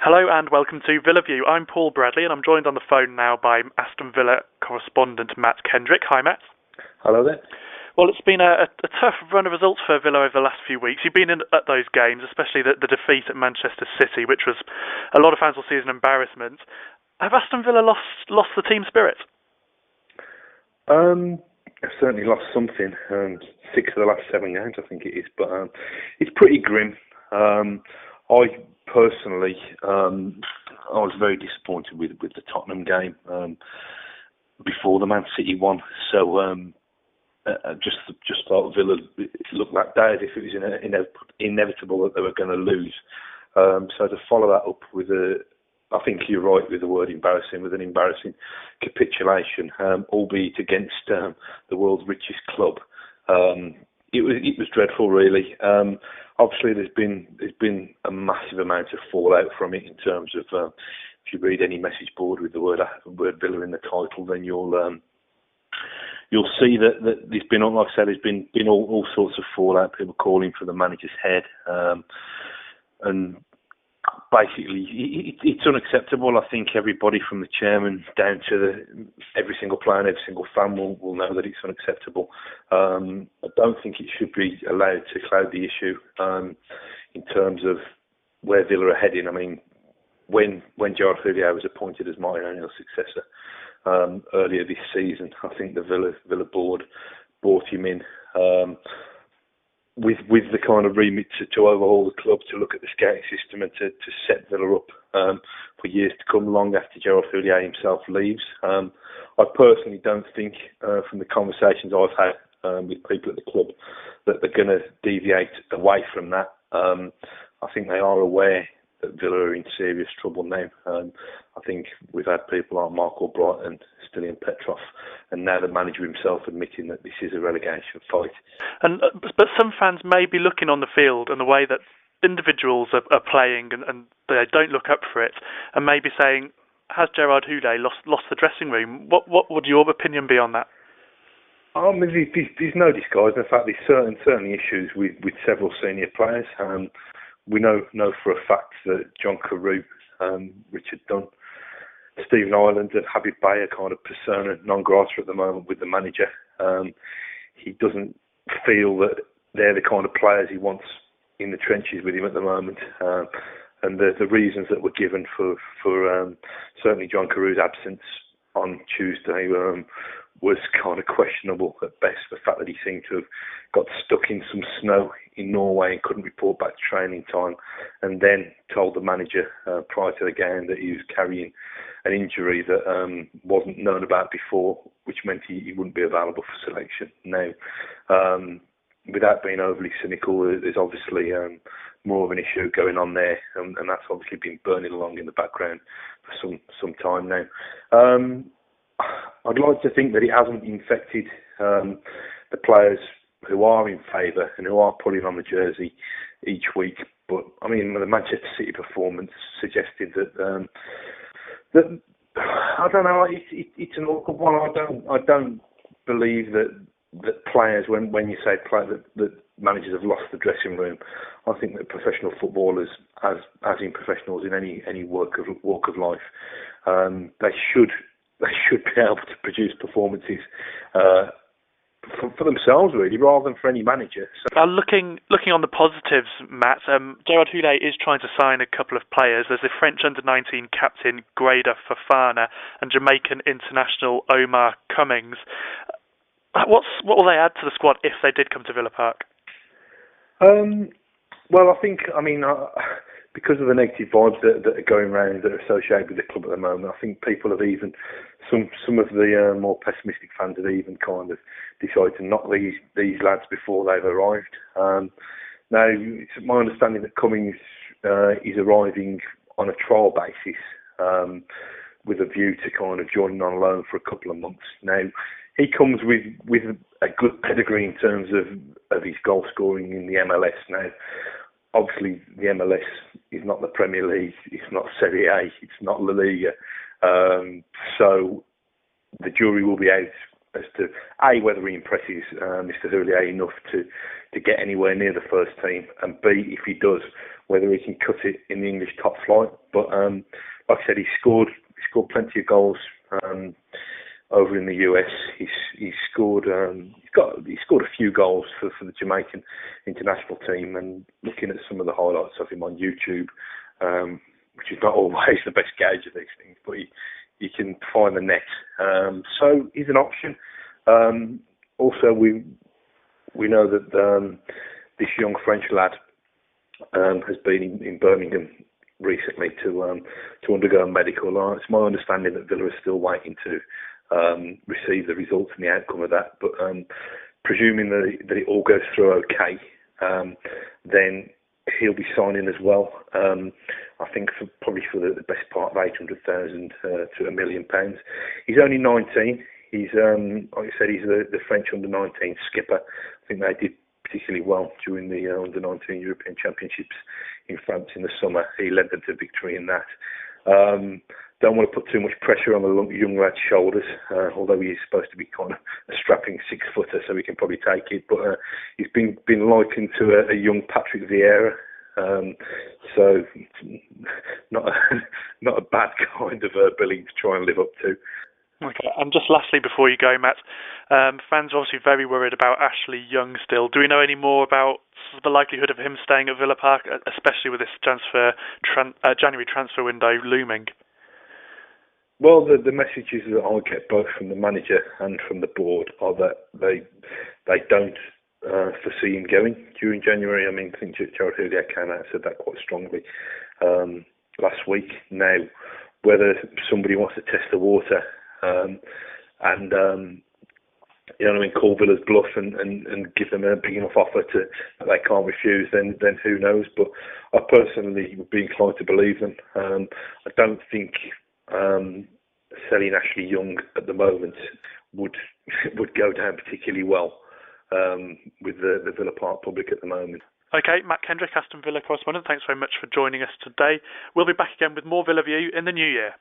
Hello and welcome to Villa View. I'm Paul Bradley and I'm joined on the phone now by Aston Villa correspondent Matt Kendrick. Hi Matt. Hello there. Well, it's been a tough run of results for Villa over the last few weeks. You've been at those games, especially the defeat at Manchester City, which was a lot of fans will see as an embarrassment. Have Aston Villa lost the team spirit? I've certainly lost something. 6 of the last 7 games, I think it is, but it's pretty grim. I personally, I was very disappointed with the Tottenham game before the Man City one. So just thought Villa looked that day as if it was inevitable that they were going to lose. So to follow that up with I think you're right with the word embarrassing, with an embarrassing capitulation, albeit against the world's richest club. It was dreadful, really. Obviously, there's been a massive amount of fallout from it in terms of if you read any message board with the word Villa in the title, then you'll see that there's been, like I said, there's been all sorts of fallout. People calling for the manager's head, and basically, it's unacceptable. I think everybody from the chairman down to every single player and every single fan will know that it's unacceptable. I don't think it should be allowed to cloud the issue in terms of where Villa are heading. I mean, when Gerard Houllier was appointed as Martin O'Neill's successor earlier this season, I think the Villa board brought him in with the kind of remit to overhaul the club, to look at the scouting system and to set Villa up for years to come, long after Gerard Houllier himself leaves. I personally don't think, from the conversations I've had with people at the club, that they're going to deviate away from that. I think they are aware that Villa are in serious trouble now. I think we've had people like Mark Albright and Stilian Petrov, and now the manager himself admitting that this is a relegation fight. But some fans may be looking on the field and the way that individuals are playing and they don't look up for it, and maybe saying, has Gerard Houllier lost the dressing room? What would your opinion be on that? I mean, there's no disguise. In fact, there's certainly issues with several senior players. We know for a fact that John Carew, Richard Dunn, Stephen Ireland and Habib Beye are kind of persona non grata at the moment with the manager. He doesn't feel that they're the kind of players he wants in the trenches with him at the moment. And the reasons that were given for certainly John Carew's absence on Tuesday was kind of questionable at best. The fact that he seemed to have got stuck in some snow in Norway and couldn't report back to training time, and then told the manager prior to the game that he was carrying an injury that wasn't known about before, which meant he wouldn't be available for selection. Now, without being overly cynical, there's obviously more of an issue going on there, and that's obviously been burning along in the background for some time now. I'd like to think that it hasn't infected the players who are in favour and who are pulling on the jersey each week. But I mean, the Manchester City performance suggested that I don't know. It's an awkward one. I don't believe that players, when you say that managers have lost the dressing room, I think that professional footballers, as in professionals in any walk of life, they should be able to produce performances for themselves, really, rather than for any manager. So, looking on the positives, Matt, Gerard Houllier is trying to sign a couple of players. There's the French under-19 captain Grada Fofana and Jamaican international Omar Cummings. What will they add to the squad if they did come to Villa Park? Well, I think, because of the negative vibes that are going around that are associated with the club at the moment, I think people have even, some of the more pessimistic fans have even kind of decided to knock these lads before they've arrived. Now, it's my understanding that Cummings is arriving on a trial basis with a view to kind of joining on loan for a couple of months. Now, he comes with a good pedigree in terms of his goal scoring in the MLS. Now, obviously, the MLS is not the Premier League, it's not Serie A, it's not La Liga. So the jury will be out as to A, whether he impresses Mr. Houllier enough to get anywhere near the first team, and B, if he does, whether he can cut it in the English top flight. But like I said, he scored plenty of goals over in the US. He's scored he scored a few goals for the Jamaican international team. And looking at some of the highlights of him on YouTube, which is not always the best gauge of these things, but he can find the net. So he's an option. Also, we know that this young French lad has been in Birmingham recently to undergo a medical. It's my understanding that Villa is still waiting to receive the results and the outcome of that. But presuming that it all goes through okay, then he'll be signing as well. I think probably for the best part of £800,000 to £1 million. He's only 19. He's like I said, he's the French under-19 skipper. I think they did particularly well during the under-19 European Championships in France in the summer. He led them to victory in that. Don't want to put too much pressure on the young lad's shoulders, although he is supposed to be kind of a strapping 6-footer, so he can probably take it. But he's been likened to a young Patrick Vieira, so not a bad kind of billing to try and live up to. Okay, and just lastly before you go, Matt, fans are obviously very worried about Ashley Young still. Do we know any more about the likelihood of him staying at Villa Park, especially with this January transfer window looming? Well, the messages that I get both from the manager and from the board are that they don't foresee him going during January. I mean, I think Gerard Houllier came out and said that quite strongly last week. Now, whether somebody wants to test the water and you know what I mean, call Villa's bluff and give them a big enough offer that they can't refuse, then who knows? But I personally would be inclined to believe them. I don't think selling Ashley Young at the moment would go down particularly well with the Villa Park public at the moment. Okay, Matt Kendrick, Aston Villa correspondent, thanks very much for joining us today. We'll be back again with more Villa View in the new year.